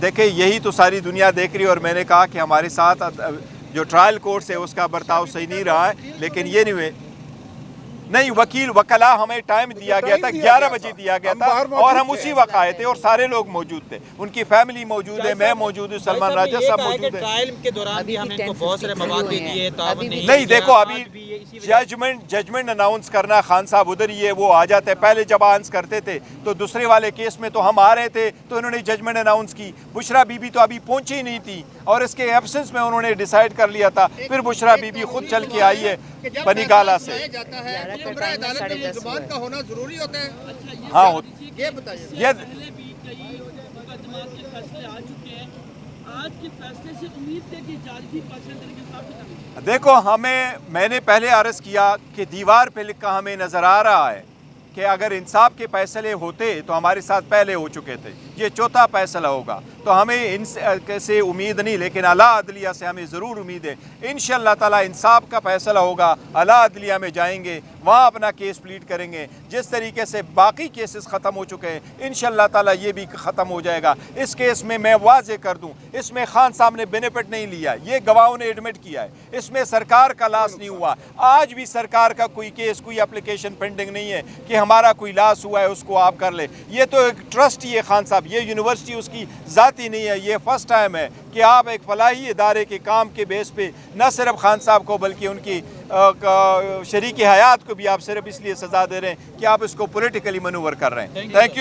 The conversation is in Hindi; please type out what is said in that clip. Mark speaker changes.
Speaker 1: देखिए यही तो सारी दुनिया देख रही है, और मैंने कहा कि हमारे साथ जो ट्रायल कोर्ट है उसका बर्ताव सही नहीं रहा है, लेकिन ये नहीं वकला हमें टाइम दिया गया था, 11 बजे दिया गया था, और हम उसी वक्त आए थे और सारे लोग मौजूद थे, उनकी फैमिली मौजूद है, मैं मौजूद हूँ, सलमान राजा सब मौजूद है।
Speaker 2: ट्रायल के दौरान भी हमने इनको बहुत सारे मौके दिए, तो अब
Speaker 1: नहीं देखो अभी जजमेंट अनाउंस करना, खान साहब उधर ही है, वो आ जाते हैं। पहले जब अनाउंस करते थे तो दूसरे वाले केस में तो हम आ रहे थे तो इन्होंने जजमेंट अनाउंस की। बुशरा बीबी तो अभी पहुंची ही नहीं थी और इसके एब्सेंस में उन्होंने डिसाइड कर लिया था। फिर बुशरा बीबी खुद चल के आई है बनीगाला से।
Speaker 3: जुबान का होना जरूरी होता है।
Speaker 1: हाँ
Speaker 3: ये बताइए,
Speaker 1: ये
Speaker 4: आज के फैसले से उम्मीद है कि जज भी पाकिस्तान
Speaker 1: देखो मैंने पहले अर्ज किया कि दीवार पे लिखा हमें नजर आ रहा है कि अगर इंसाफ के फैसले होते तो हमारे साथ पहले हो चुके थे, ये चौथा फैसला होगा। तो हमें इनसे उम्मीद नहीं, लेकिन आला अदलिया से हमें ज़रूर उम्मीद है। इंशाअल्लाह ताला इंसाफ का फैसला होगा, आला अदलिया में जाएंगे, वहाँ अपना केस प्लीड करेंगे। जिस तरीके से बाकी केसेस ख़त्म हो चुके हैं, इंशाअल्लाह ताला ये भी ख़त्म हो जाएगा। इस केस में मैं वाज़े कर दूँ, इसमें खान साहब ने बेनिफिट नहीं लिया, ये गवाहों ने एडमिट किया है। इसमें सरकार का लॉस नहीं हुआ। आज भी सरकार का कोई केस, कोई एप्लीकेशन पेंडिंग नहीं है कि हमारा कोई लॉस हुआ है उसको आप कर ले। ये तो एक ट्रस्ट ही है खान साहब, ये यूनिवर्सिटी उसकी ज़ाती नहीं है। ये फर्स्ट टाइम है कि आप एक फलाही इदारे के काम के बेस पे न सिर्फ खान साहब को बल्कि उनकी शरीक हयात को भी आप सिर्फ इसलिए सज़ा दे रहे हैं कि आप इसको पॉलिटिकली मनूवर कर रहे हैं। Thank you.